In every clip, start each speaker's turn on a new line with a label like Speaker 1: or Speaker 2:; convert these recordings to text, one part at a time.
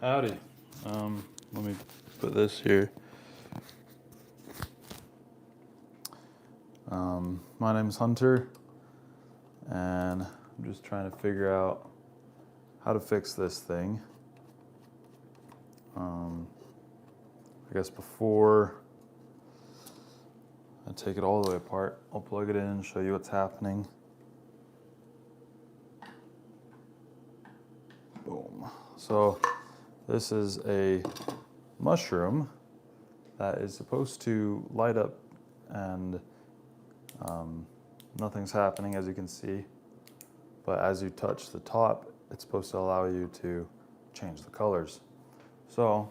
Speaker 1: Howdy. Let me put this here. My name's Hunter, and I'm just trying to figure out how to fix this thing. I guess before I take it all the way apart, I'll plug it in and show you what's happening. Boom. So this is a mushroom that is supposed to light up, and nothing's happening, as you can see. But as you touch the top, it's supposed to allow you to change the colors. So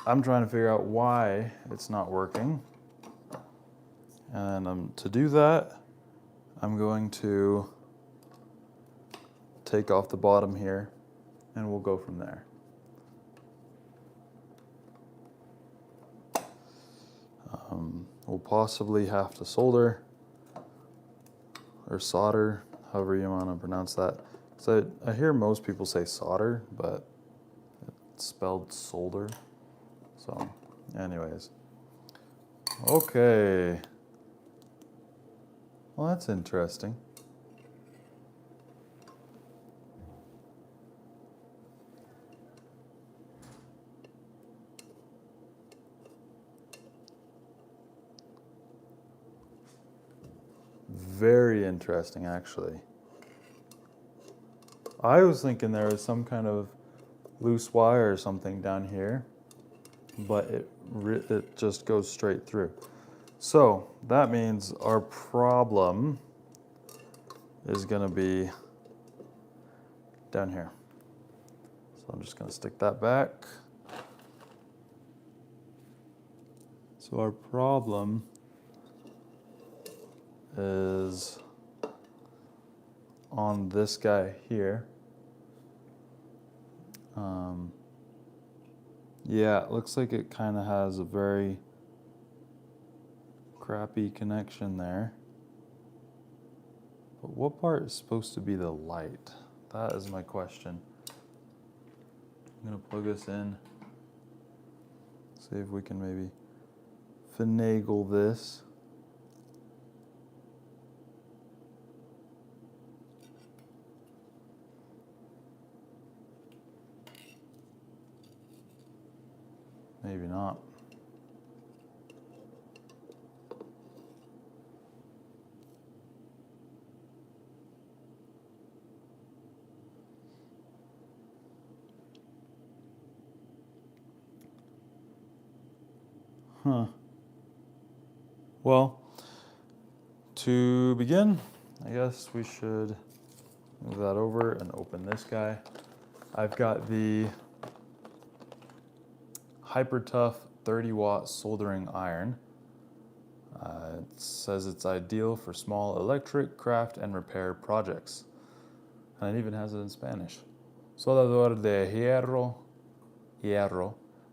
Speaker 1: I'm trying to figure out why it's not working. And to do that, I'm going to take off the bottom here, and we'll go from there. We'll possibly have to solder or solder, however you want to pronounce that. So I hear most people say solder, but it's spelled solder. So anyways, okay. Well, that's interesting. Very interesting, actually. I was thinking there was some kind of loose wire or something down here, but it just goes straight through. So that means our problem is going to be down here. So I'm just going to stick that back. So our problem is on this guy here. Yeah, it looks like it kind of has a very crappy connection there. But what part is supposed to be the light? That is my question. I'm gonna plug this in, see if we can maybe finagle this. Maybe not. Huh. Well, to begin, I guess we should move that over and open this guy. I've got the Hyper Tough 30-watt soldering iron. It says it's ideal for small electric, craft, and repair projects. And it even has it in Spanish. Soldador de hierro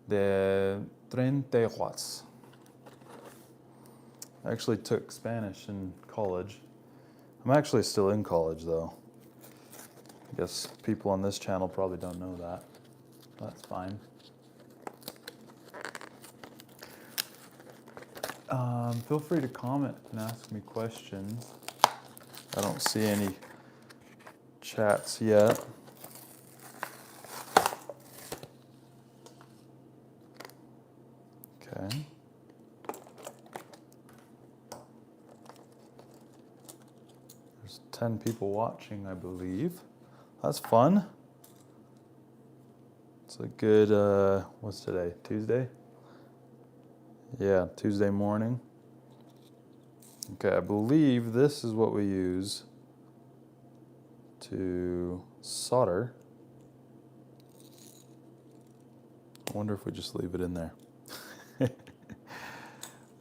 Speaker 1: de 30 watts. I actually took Spanish in college. I'm actually still in college, though. I guess people on this channel probably don't know that. That's fine. Feel free to comment and ask me questions. I don't see any chats yet. Okay. There's 10 people watching, I believe. That's fun. It's a good, what's today? Tuesday? Yeah, Tuesday morning. Okay, I believe this is what we use to solder. I wonder if we just leave it in there.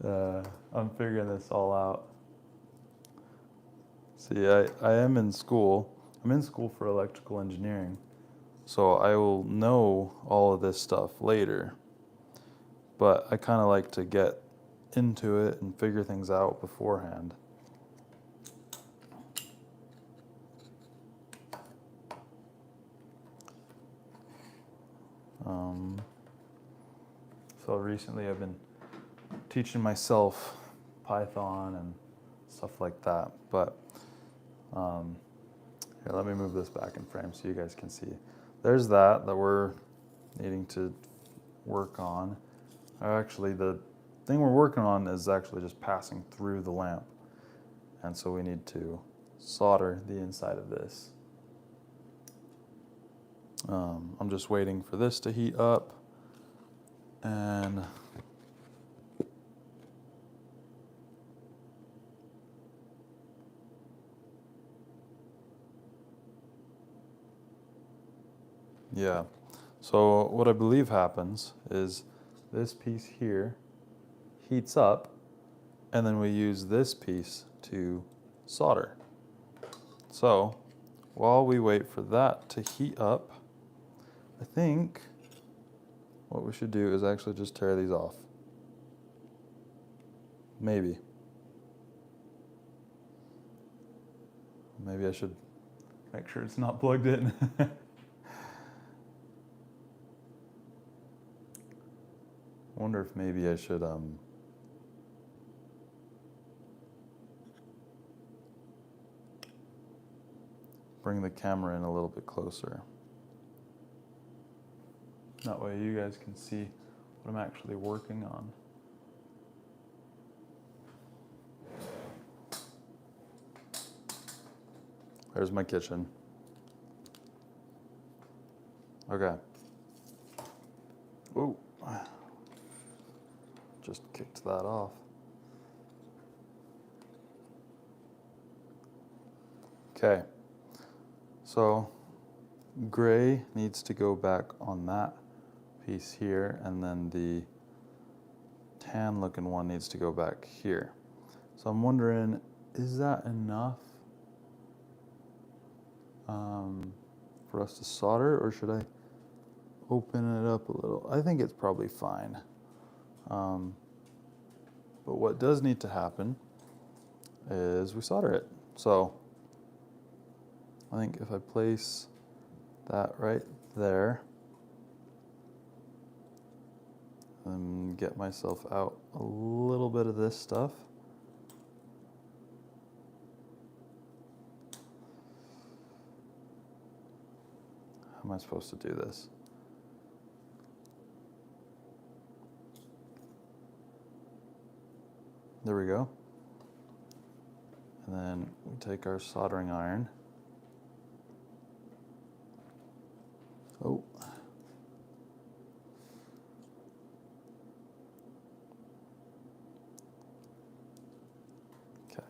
Speaker 1: I'm figuring this all out. See, I am in school. I'm in school for electrical engineering. So I will know all of this stuff later. But I kind of like to get into it and figure things out beforehand. So recently I've been teaching myself Python and stuff like that. But here, let me move this back in frame so you guys can see. There's that we're needing to work on. Actually, the thing we're working on is actually just passing through the lamp. And so we need to solder the inside of this. I'm just waiting for this to heat up. And yeah, so what I believe happens is this piece here heats up, and then we use this piece to solder. So while we wait for that to heat up, I think what we should do is actually just tear these off. Maybe I should make sure it's not plugged in. Wonder if maybe I should bring the camera in a little bit closer. That way you guys can see what I'm actually working on. There's my kitchen. Okay. Ooh. Just kicked that off. Okay. So gray needs to go back on that piece here, and then the tan looking one needs to go back here. So I'm wondering, is that enough for us to solder, or should I open it up a little? I think it's probably fine. But what does need to happen is we solder it. So I think if I place that right there and get myself out a little bit of this stuff. How am I supposed to do this? There we go. And then we take our soldering iron. Oh. Okay.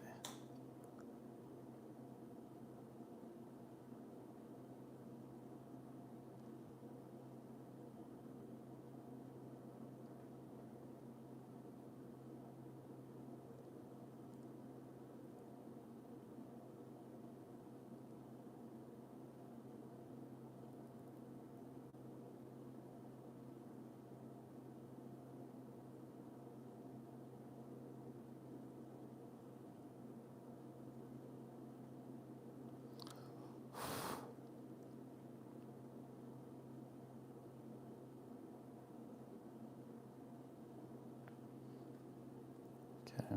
Speaker 1: Okay.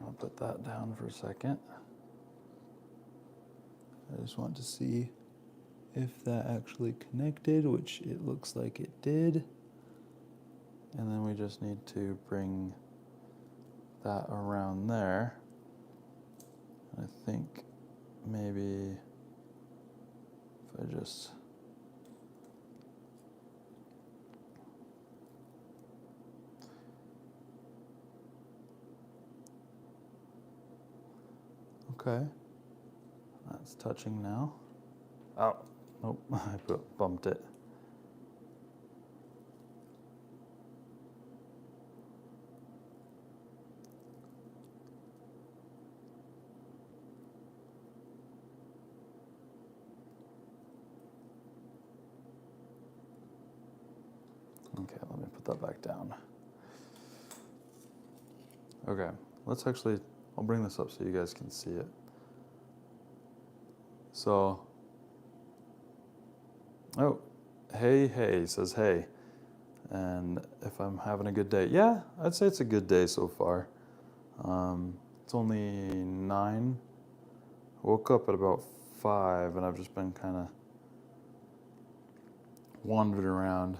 Speaker 1: I'll put that down for a second. I just want to see if that actually connected, which it looks like it did. And then we just need to bring that around there. I think maybe if I just okay, that's touching now. Oh, nope, I bumped it. Okay, let me put that back down. Okay, let's actually, I'll bring this up so you guys can see it. So Oh, hey, says hey. And if I'm having a good day, yeah, I'd say it's a good day so far. It's only 9. Woke up at about 5, and I've just been kind of wandered around.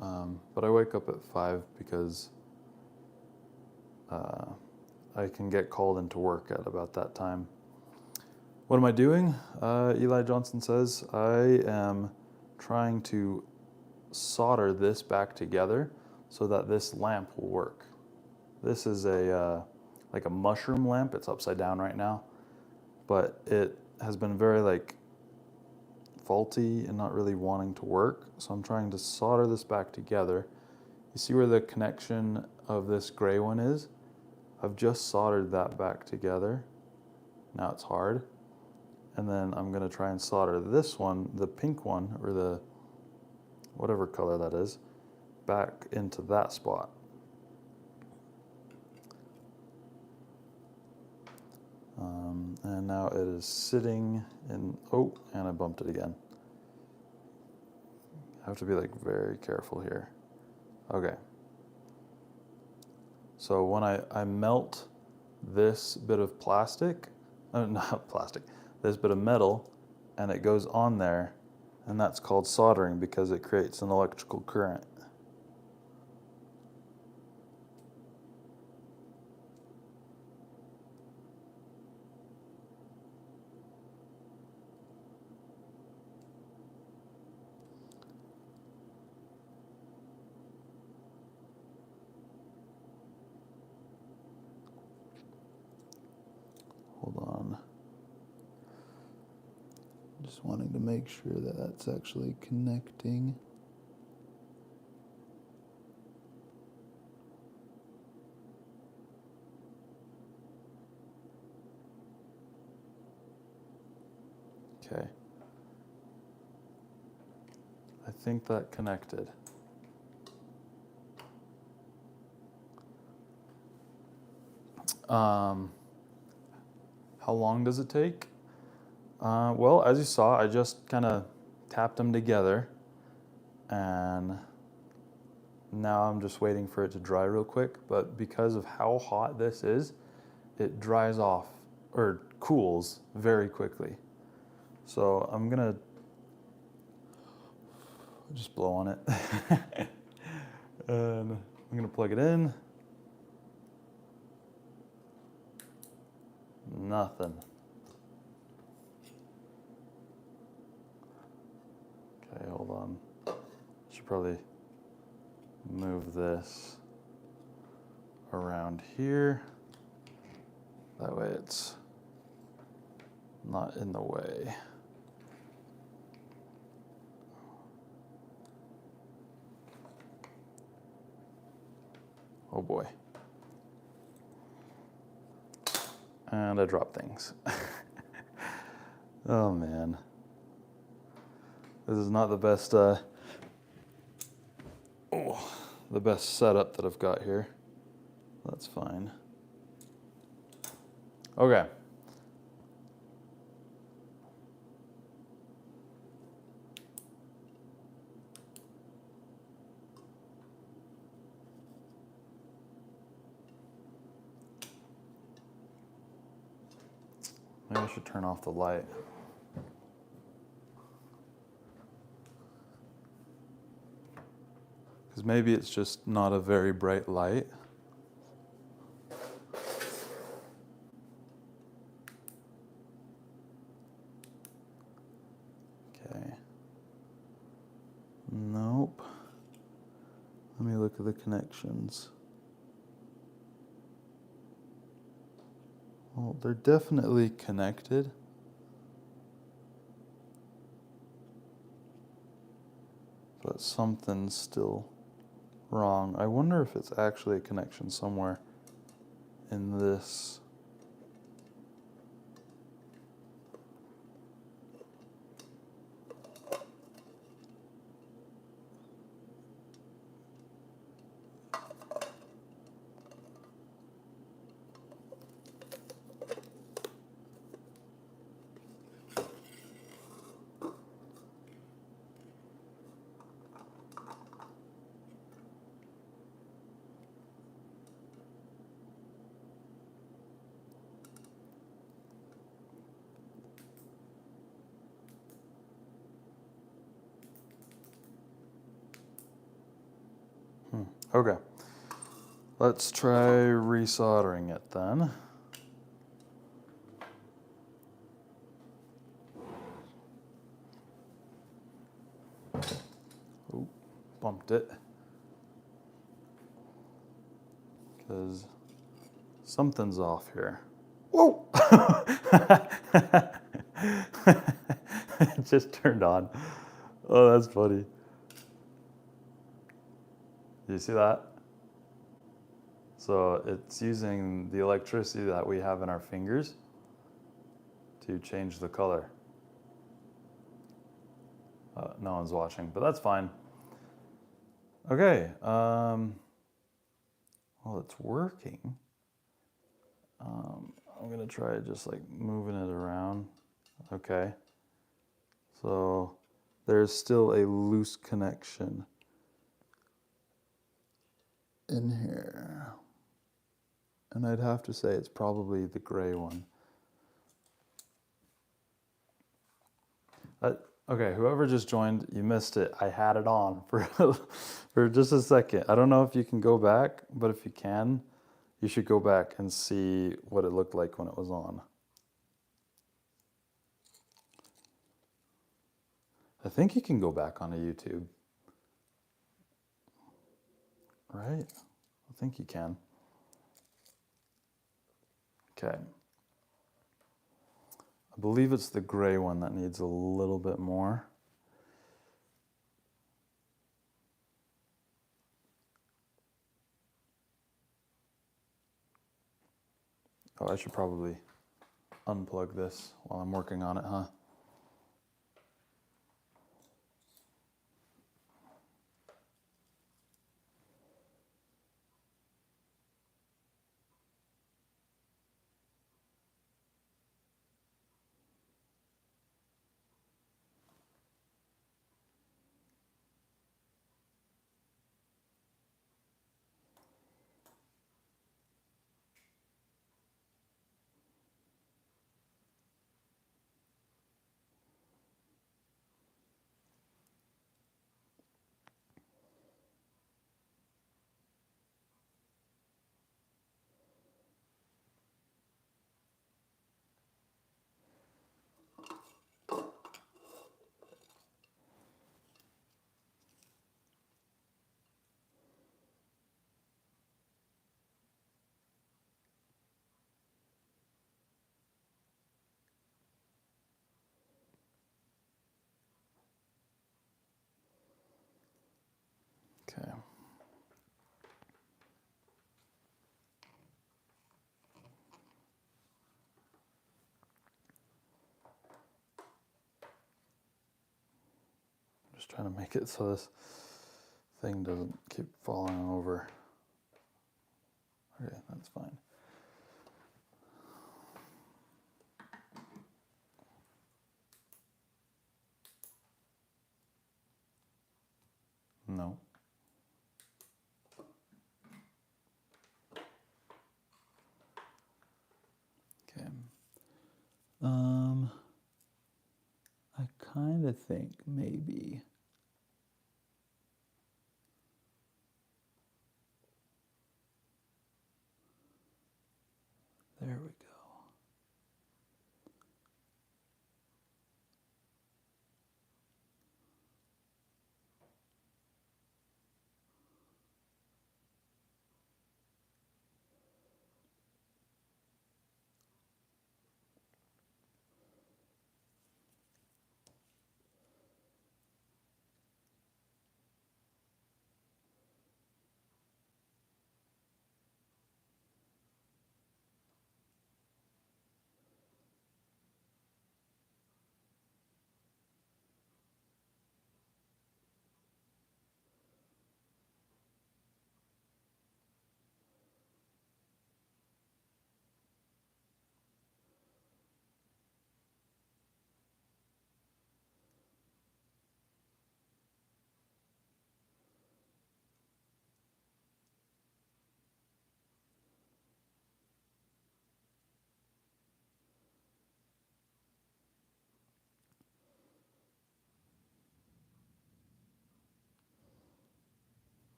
Speaker 1: But I wake up at 5 because I can get called into work at about that time. What am I doing? Eli Johnson says, I am trying to solder this back together so that this lamp will work. This is like a mushroom lamp. It's upside down right now, but it has been very like faulty and not really wanting to work. So I'm trying to solder this back together. You see where the connection of this gray one is? I've just soldered that back together. Now it's hard. And then I'm gonna try and solder this one, the pink one, or the whatever color that is, back into that spot. And now it is sitting in, oh, and I bumped it again. I have to be like very careful here. Okay. So when I melt this bit of plastic, not plastic, this bit of metal, and it goes on there, and that's called soldering because it creates an electrical current. Hold on. Just wanting to make sure that that's actually connecting. Okay. I think that connected. How long does it take? Well, as you saw, I just kind of tapped them together, and now I'm just waiting for it to dry real quick. But because of how hot this is, it dries off or cools very quickly. So I'm gonna just blow on it. And I'm gonna plug it in. Nothing. Okay, hold on. Should probably move this around here. That way it's not in the way. Oh boy. And I dropped things. Oh man. This is not the best the best setup that I've got here. That's fine. Okay. Maybe I should turn off the light. Because maybe it's just not a very bright light. Okay. Nope. Let me look at the connections. Well, they're definitely connected. But something's still wrong. I wonder if it's actually a connection somewhere in this. Okay. Let's try resoldering it then. Ooh, bumped it. Because something's off here. Whoa! It just turned on. Oh, that's funny. Do you see that? So it's using the electricity that we have in our fingers to change the color. No one's watching, but that's fine. Okay, well, it's working. I'm gonna try just like moving it around. Okay, so there's still a loose connection in here. And I'd have to say it's probably the gray one. Okay, whoever just joined, you missed it. I had it on for just a second. I don't know if you can go back, but if you can, you should go back and see what it looked like when it was on. I think you can go back onto YouTube. Right? I think you can. Okay. I believe it's the gray one that needs a little bit more. Oh, I should probably unplug this while I'm working on it, huh? Okay. Just trying to make it so this thing doesn't keep falling over. Okay, that's fine. No. Okay. I kind of think maybe. There we go.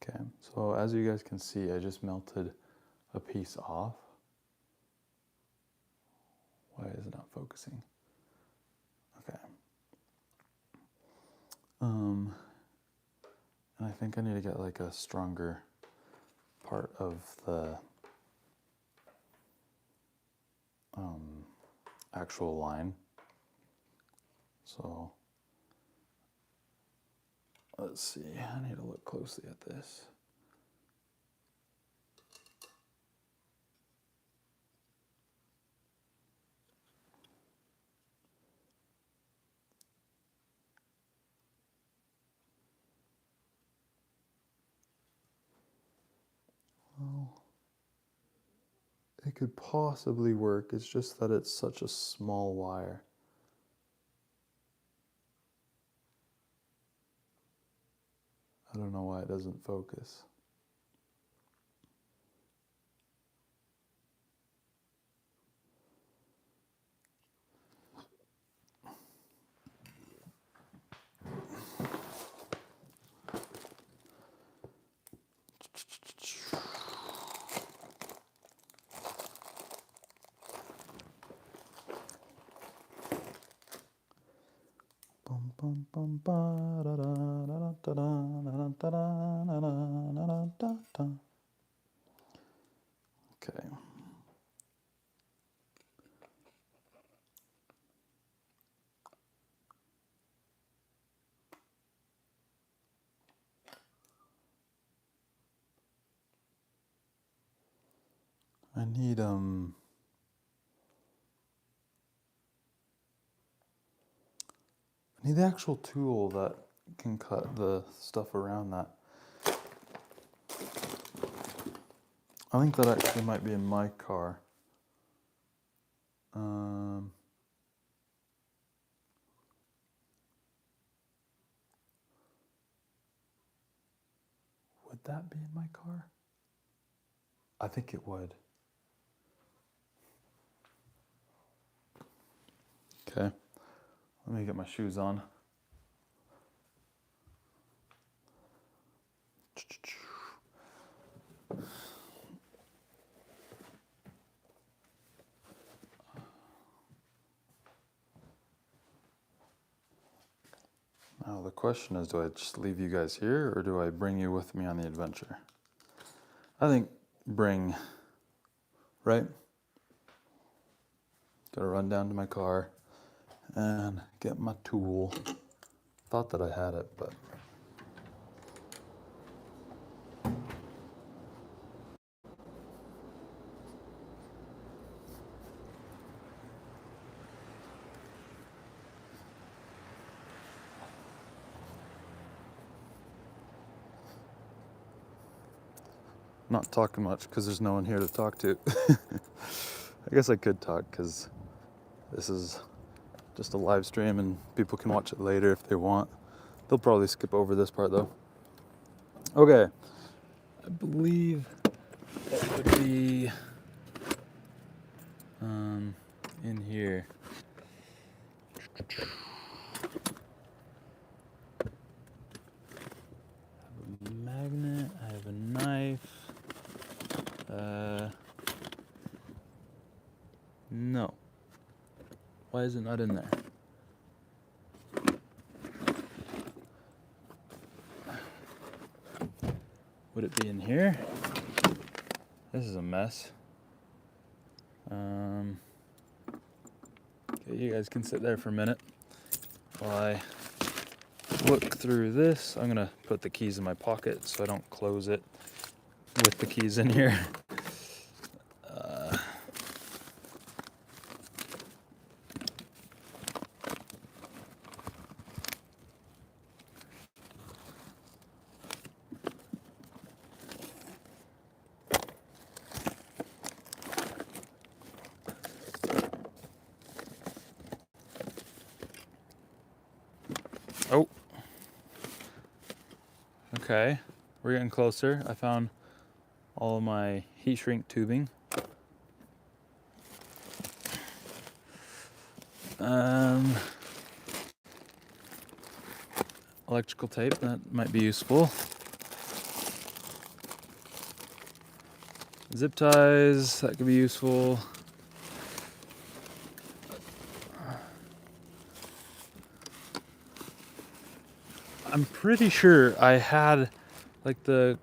Speaker 1: Okay, so as you guys can see, I just melted a piece off. Why is it not focusing? Okay. And I think I need to get like a stronger part of the actual line. So let's see, I need to look closely at this. Well, it could possibly work, it's just that it's such a small wire. I don't know why it doesn't focus. Okay. I need the actual tool that can cut the stuff around that. I think that actually might be in my car. Would that be in my car? I think it would. Okay, let me get my shoes on. Now the question is, do I just leave you guys here or do I bring you with me on the adventure? I think bring, right? Gotta run down to my car and get my tool. Thought that I had it, but. Not talking much because there's no one here to talk to. I guess I could talk because this is just a live stream and people can watch it later if they want. They'll probably skip over this part though. Okay, I believe it would be in here. I have a magnet, I have a knife. No. Why is it not in there? Would it be in here? This is a mess. Okay, you guys can sit there for a minute while I look through this. I'm gonna put the keys in my pocket so I don't close it with the keys in here. Oh. Okay, we're getting closer. I found all of my heat shrink tubing. Electrical tape, that might be useful. Zip ties, that could be useful. I'm pretty sure I had like the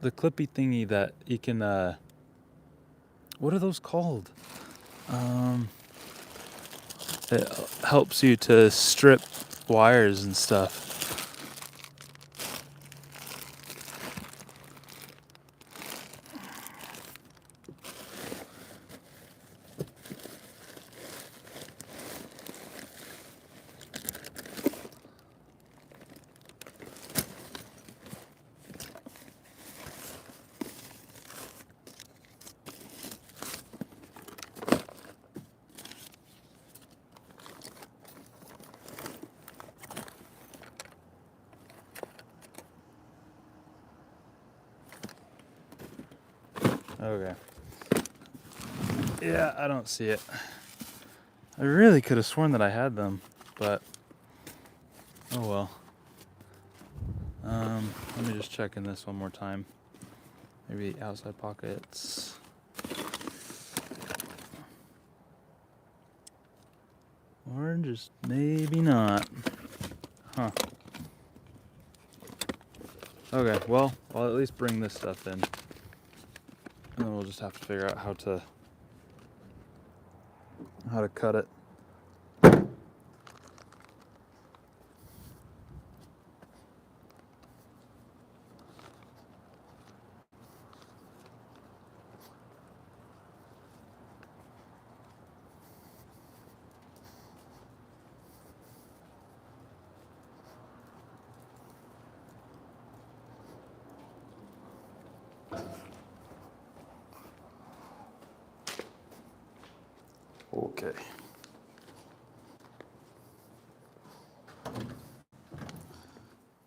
Speaker 1: clippy thingy that you can what are those called? It helps you to strip wires and stuff. Okay. Yeah, I don't see it. I really could have sworn that I had them, but oh well. Let me just check in this one more time. Maybe outside pockets. Or just maybe not. Huh. Okay, well, I'll at least bring this stuff in. And then we'll just have to figure out how to cut it. Okay.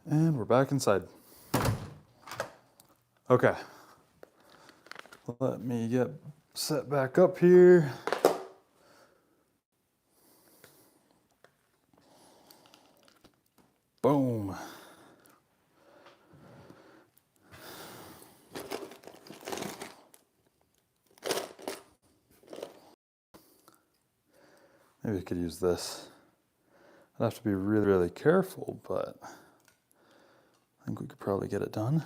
Speaker 1: And we're back inside. Okay. Let me get set back up here. Boom. Maybe I could use this. I'd have to be really, really careful, but I think we could probably get it done.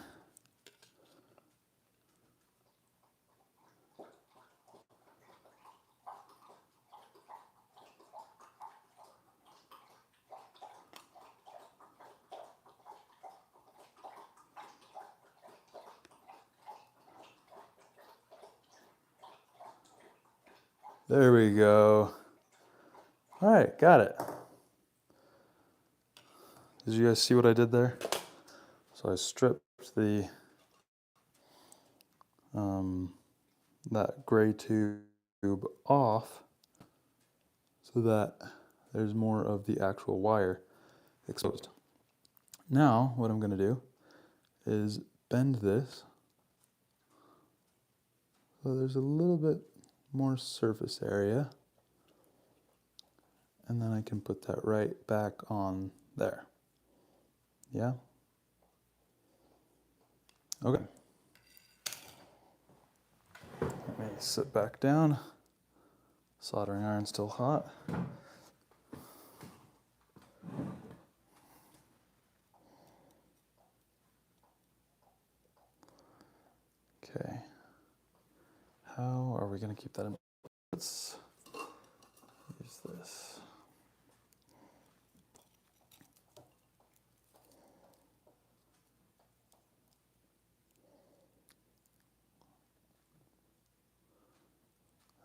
Speaker 1: There we go. All right, got it. Did you guys see what I did there? So I stripped the that gray tube off so that there's more of the actual wire exposed. Now what I'm going to do is bend this so there's a little bit more surface area, and then I can put that right back on there. Yeah? Okay. Let me sit back down. Soldering iron still hot. Okay. How are we going to keep that in? Let's use this.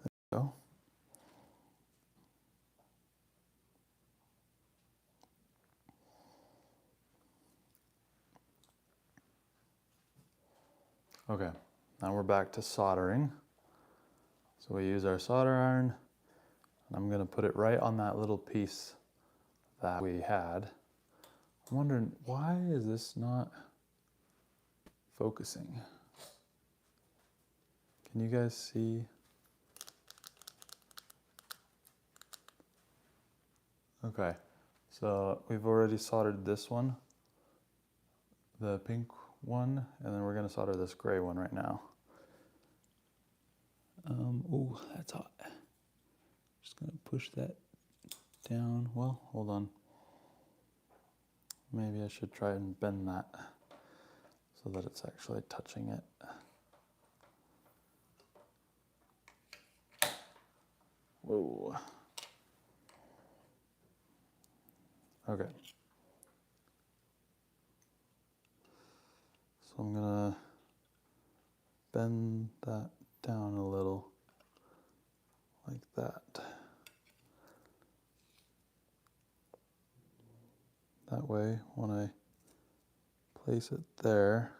Speaker 1: There we go. Okay, now we're back to soldering. So we use our solder iron, and I'm going to put it right on that little piece that we had. I'm wondering, why is this not focusing? Can you guys see? Okay, so we've already soldered this one, the pink one, and then we're going to solder this gray one right now. Oh, that's hot. Just gonna push that down. Well, hold on. Maybe I should try and bend that so that it's actually touching it. Whoa. Okay. So I'm gonna bend that down a little, like that. That way, when I place it there,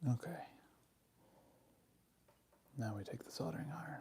Speaker 1: okay. Now we take the soldering iron.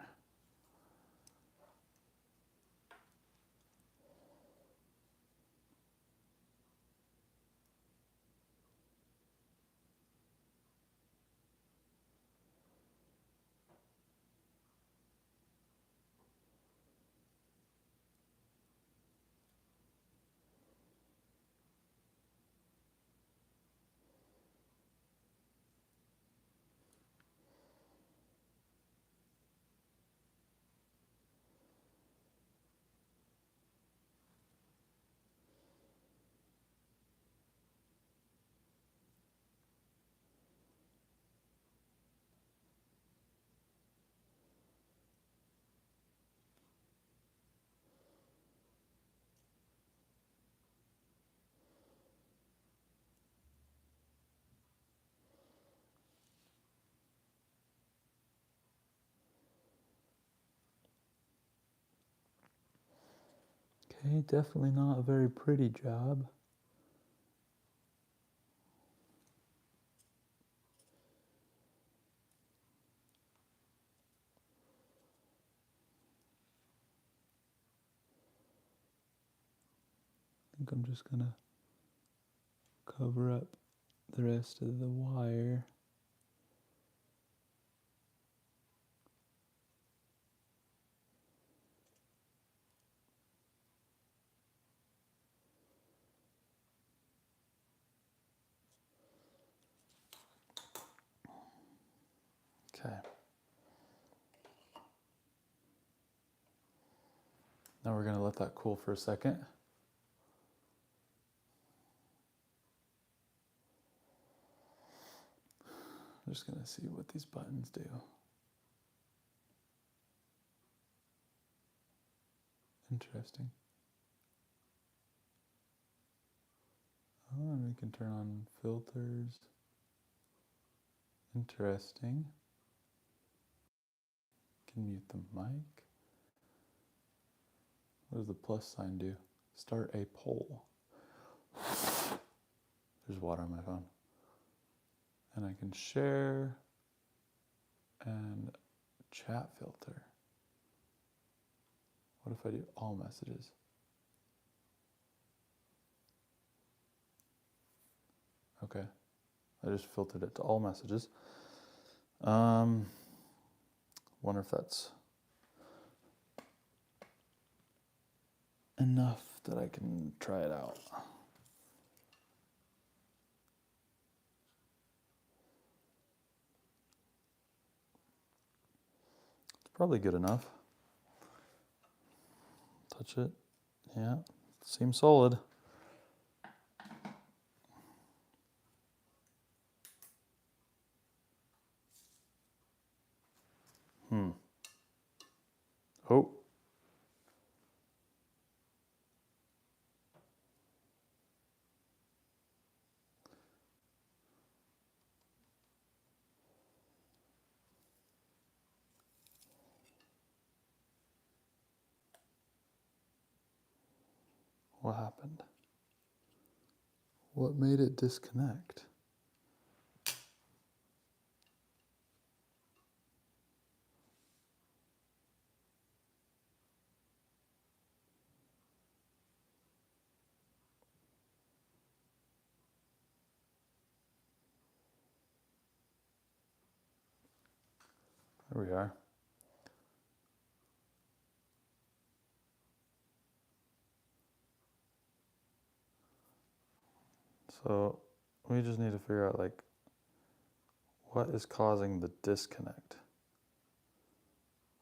Speaker 1: Okay, definitely not a very pretty job. I think I'm just gonna cover up the rest of the wire. Okay. Now we're gonna let that cool for a second. I'm just gonna see what these buttons do. Interesting. Oh, and we can turn on filters. Interesting. Can mute the mic. What does the plus sign do? Start a poll. There's water on my phone. And I can share and chat filter. What if I do all messages? Okay, I just filtered it to all messages. Wonder if that's enough that I can try it out. It's probably good enough. Touch it. Yeah, seems solid. Oh. What happened? What made it disconnect? There we are. So we just need to figure out like what is causing the disconnect.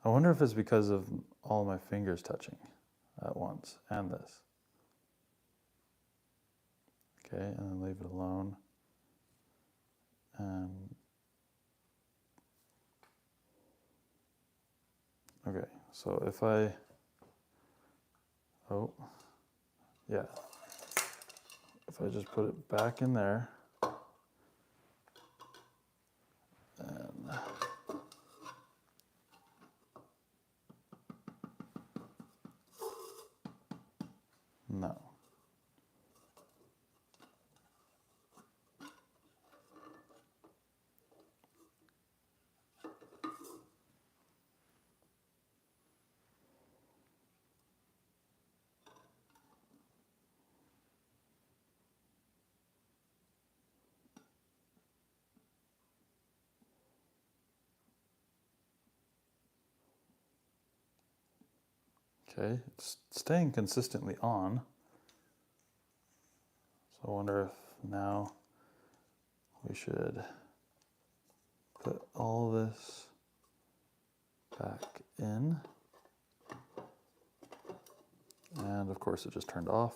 Speaker 1: I wonder if it's because of all my fingers touching at once and this. Okay, and then leave it alone. And okay, so if I, oh, yeah. If I just put it back in there, and no. Okay, it's staying consistently on. So I wonder if now we should put all this back in. And of course it just turned off.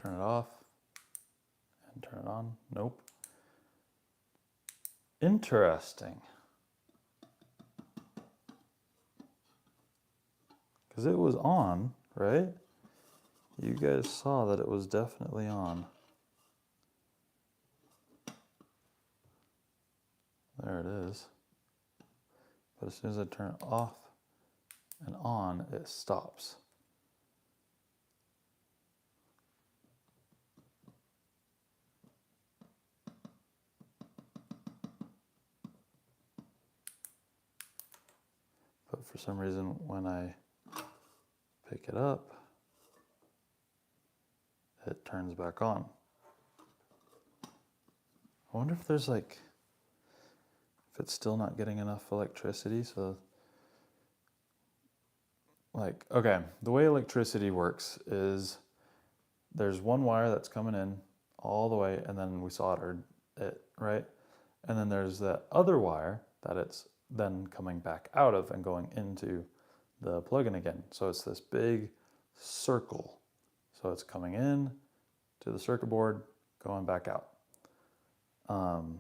Speaker 1: Turn it off and turn it on. Nope. Interesting. Because it was on, right? You guys saw that it was definitely on. There it is. But as soon as I turn it off and on, it stops. But for some reason, when I pick it up, it turns back on. I wonder if there's like, if it's still not getting enough electricity, so like, okay, the way electricity works is there's one wire that's coming in all the way, and then we soldered it, right? And then there's that other wire that it's then coming back out of and going into the plug-in again. So it's this big circle. So it's coming in to the circuit board, going back out. And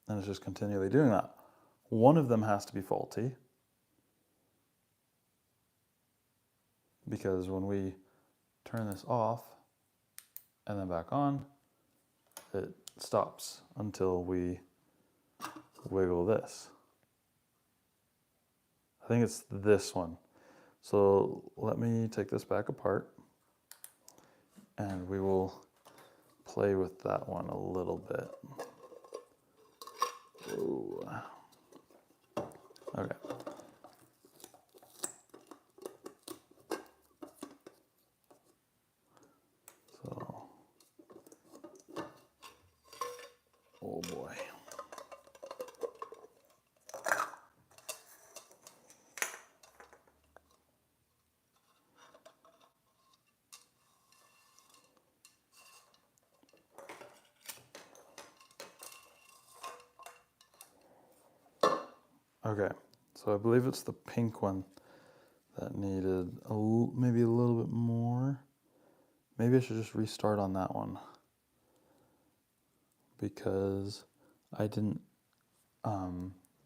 Speaker 1: it's just continually doing that. One of them has to be faulty, because when we turn this off and then back on, it stops until we wiggle this. I think it's this one. So let me take this back apart and we will play with that one a little bit. Ooh. Okay. So, oh boy. Okay, so I believe it's the pink one that needed maybe a little bit more. Maybe I should just restart on that one, because I didn't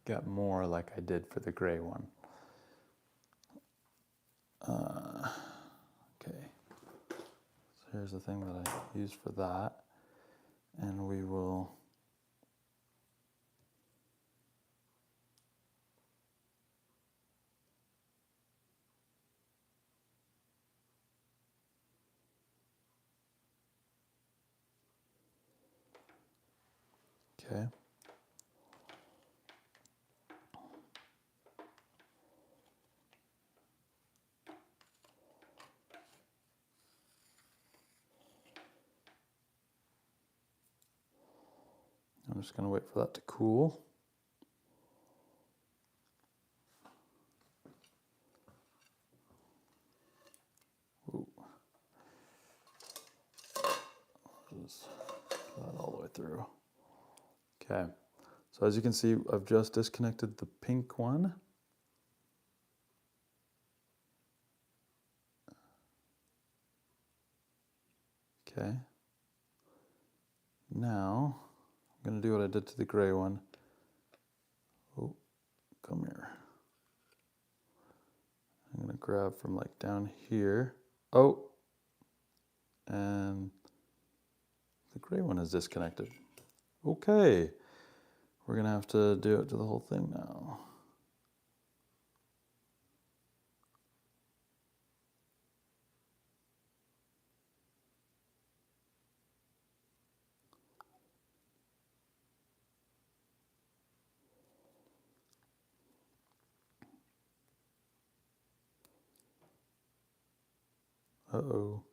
Speaker 1: get more like I did for the gray one. Okay, so here's the thing that I used for that, and we will Okay. I'm just going to wait for that to cool. Ooh. Just that all the way through. Okay. So as you can see, I've just disconnected the pink one. Okay. Now, I'm going to do what I did to the gray one. Oh, come here. I'm going to grab from like down here. Oh, and the gray one is disconnected. Okay. We're going to have to do it to the whole thing now. Uh-oh.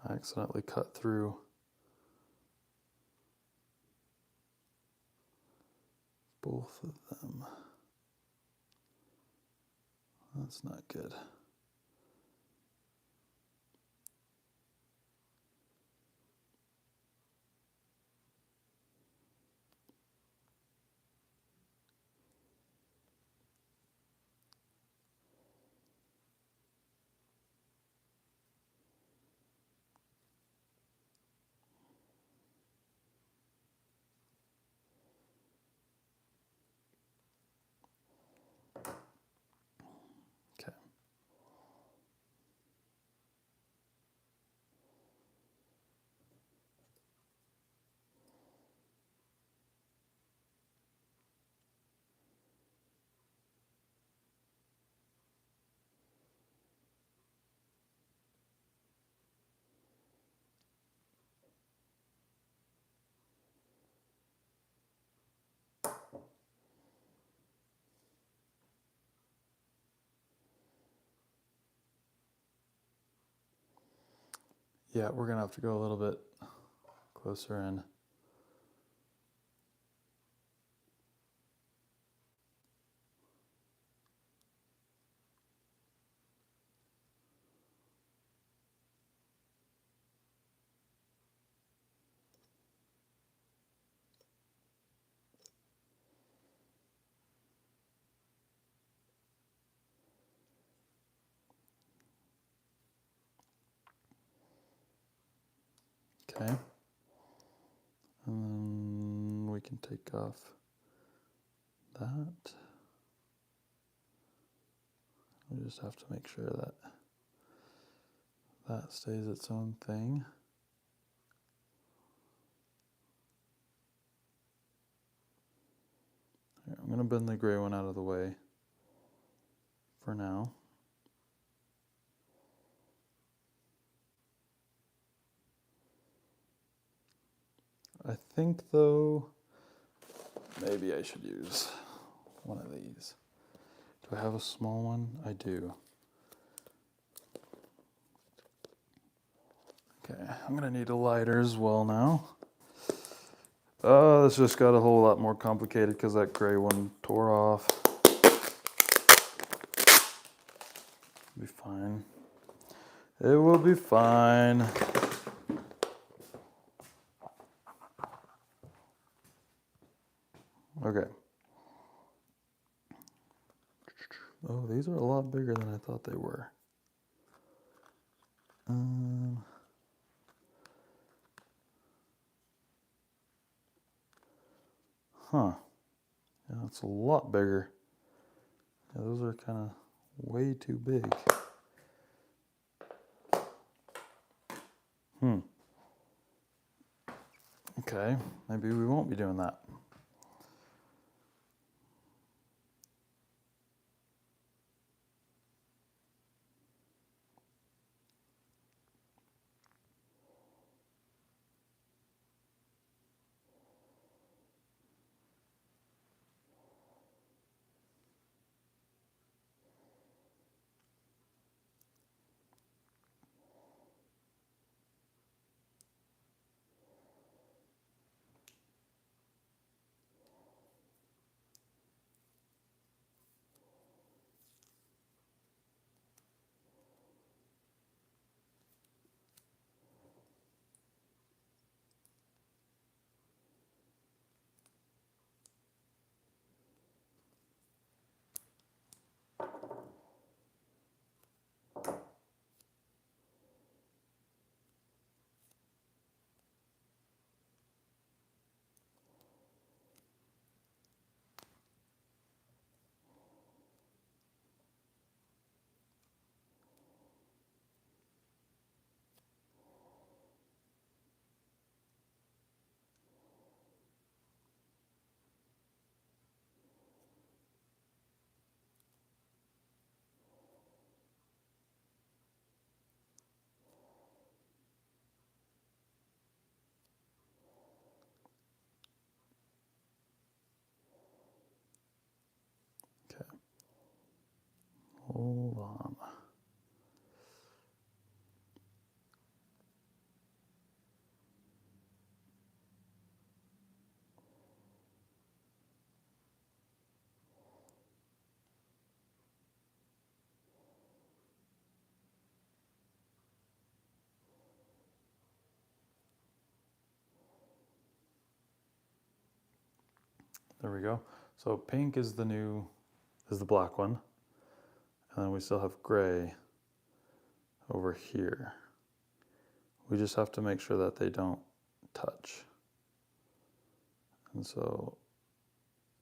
Speaker 1: I accidentally cut through both of them. That's not good. Okay. Yeah, we're gonna have to go a little bit closer in. Okay. And then we can take off that. We just have to make sure that that stays its own thing. Here, I'm going to bend the gray one out of the way for now. I think, though, maybe I should use one of these. Do I have a small one? I do. Okay, I'm going to need a lighter as well now. This just got a whole lot more complicated because that gray one tore off. Be fine. It will be fine. Okay. Oh, these are a lot bigger than I thought they were. Huh. Yeah, it's a lot bigger. Yeah, those are kind of way too big. Okay, maybe we won't be doing that. Okay, hold on. There we go. So pink is the black one. And then we still have gray over here. We just have to make sure that they don't touch. And so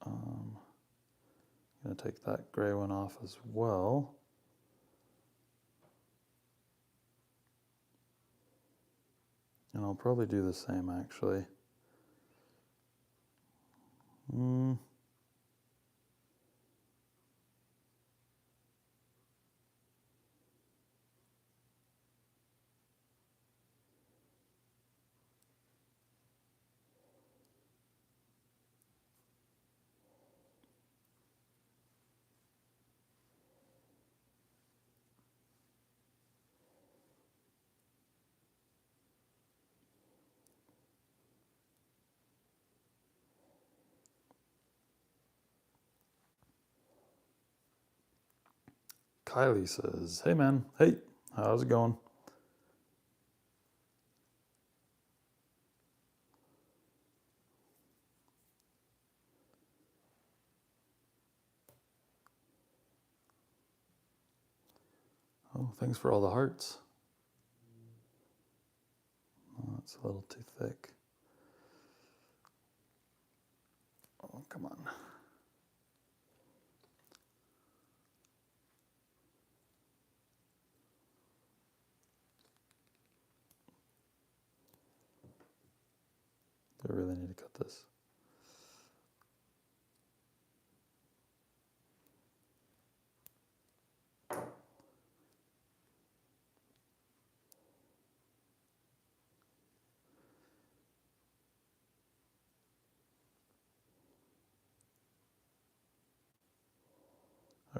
Speaker 1: I'm going to take that gray one off as well. And I'll probably do the same actually. Kylie says, hey man, hey, how's it going? Oh, thanks for all the hearts. Oh, that's a little too thick. Oh, come on. Do I really need to cut this?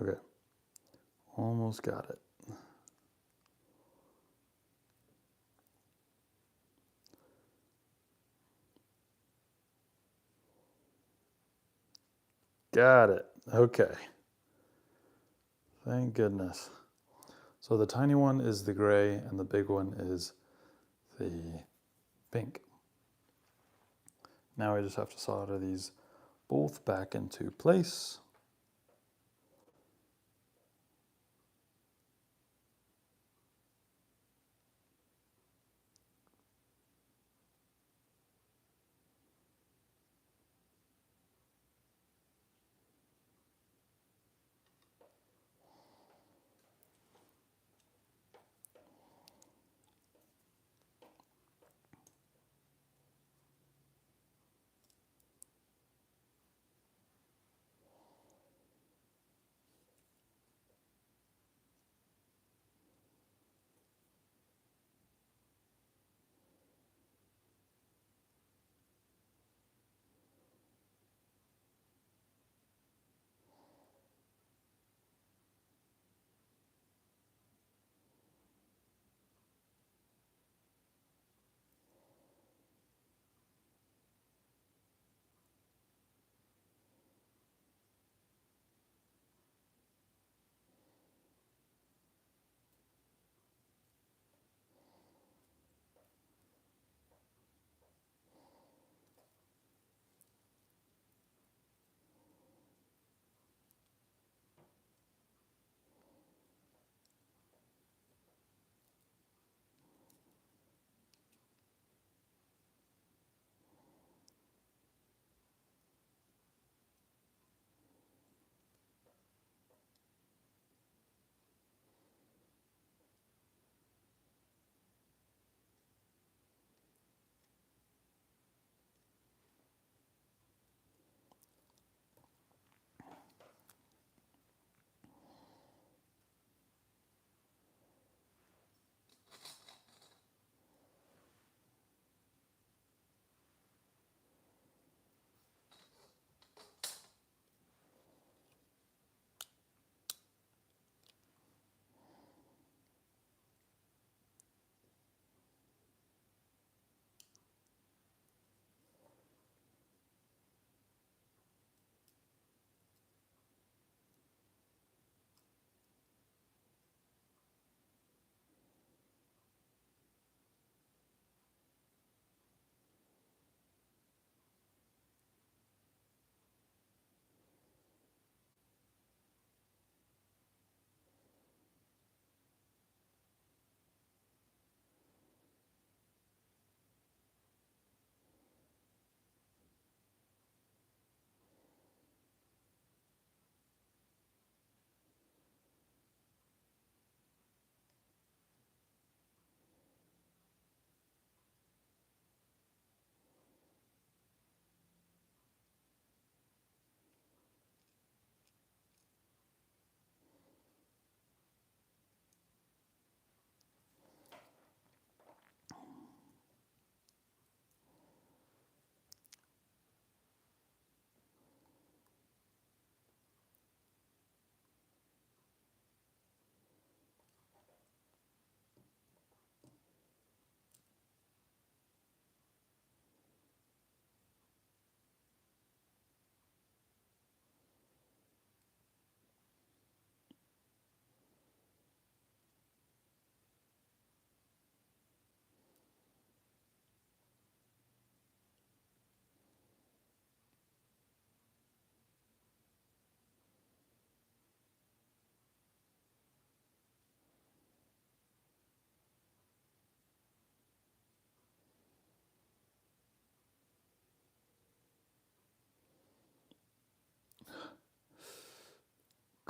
Speaker 1: Okay, almost got it. Got it. Okay. Thank goodness. So the tiny one is the gray and the big one is the pink. Now I just have to solder these both back into place.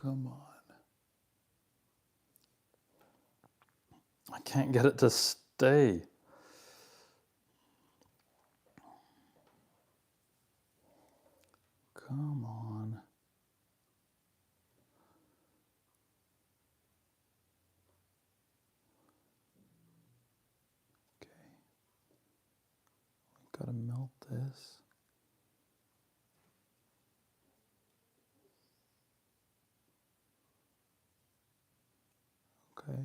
Speaker 1: Come on. I can't get it to stay. Come on. Okay. Gotta melt this. Okay.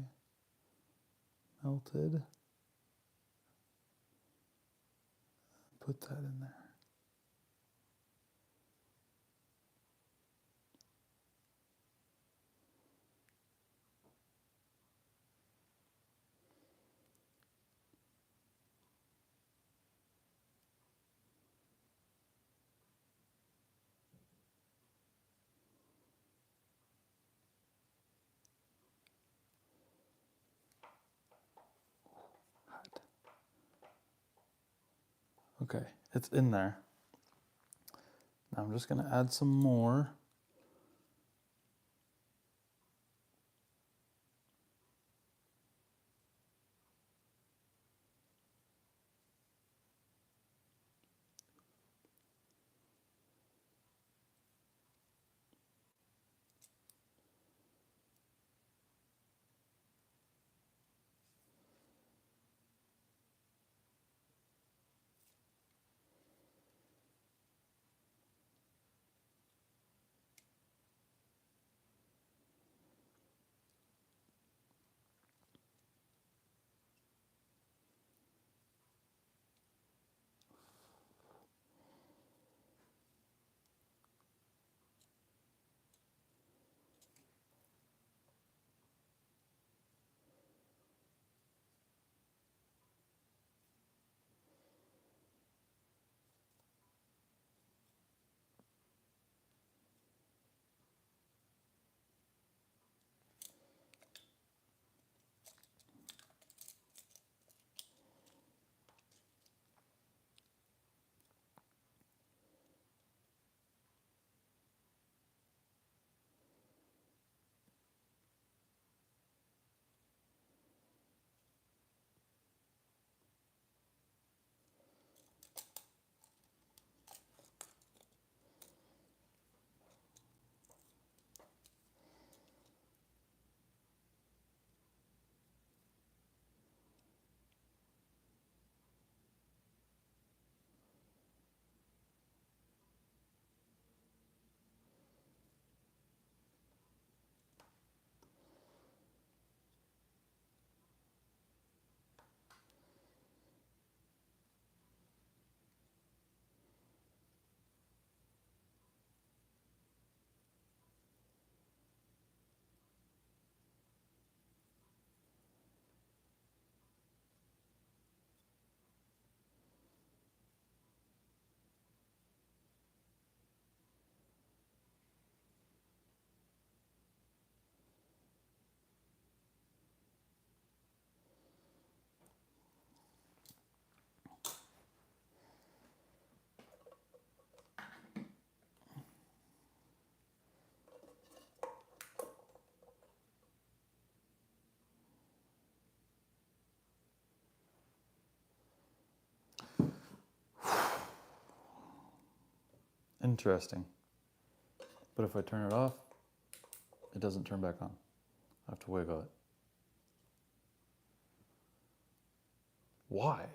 Speaker 1: Melted. Put that in there. Okay, it's in there. Now I'm just going to add some more. Interesting. But if I turn it off, it doesn't turn back on. I have to wiggle it. Why?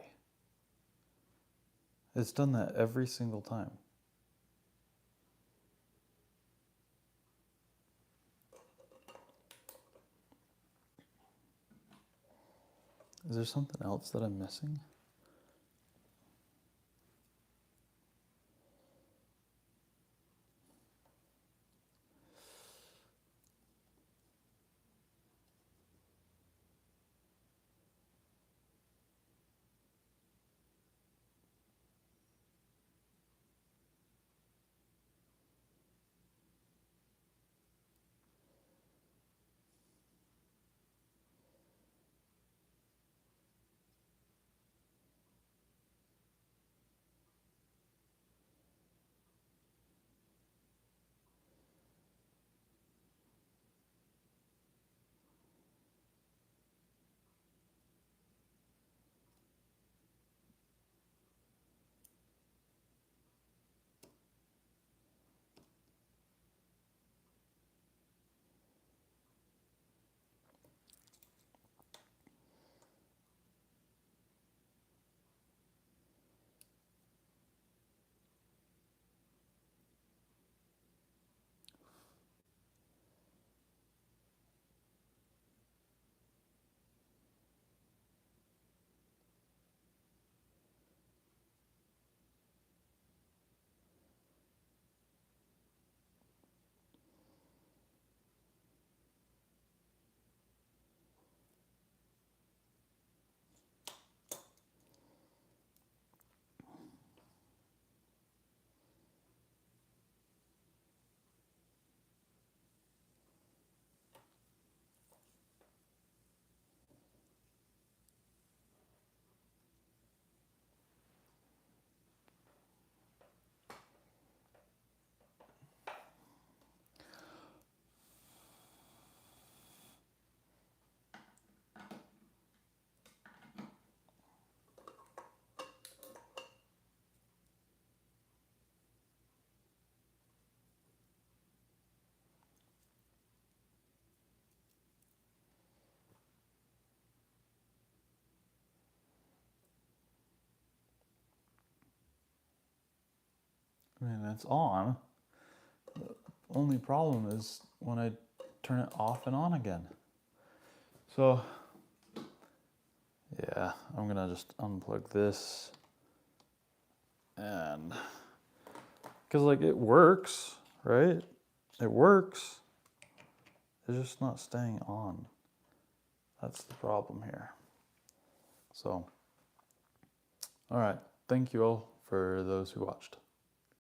Speaker 1: It's done that every single time. Is there something else that I'm missing? mean, it's on. The only problem is when I turn it off and on again. So, yeah, I'm gonna just unplug this. And, because like it works, right? It works. It's just not staying on. That's the problem here. So, all right. Thank you all for those who watched.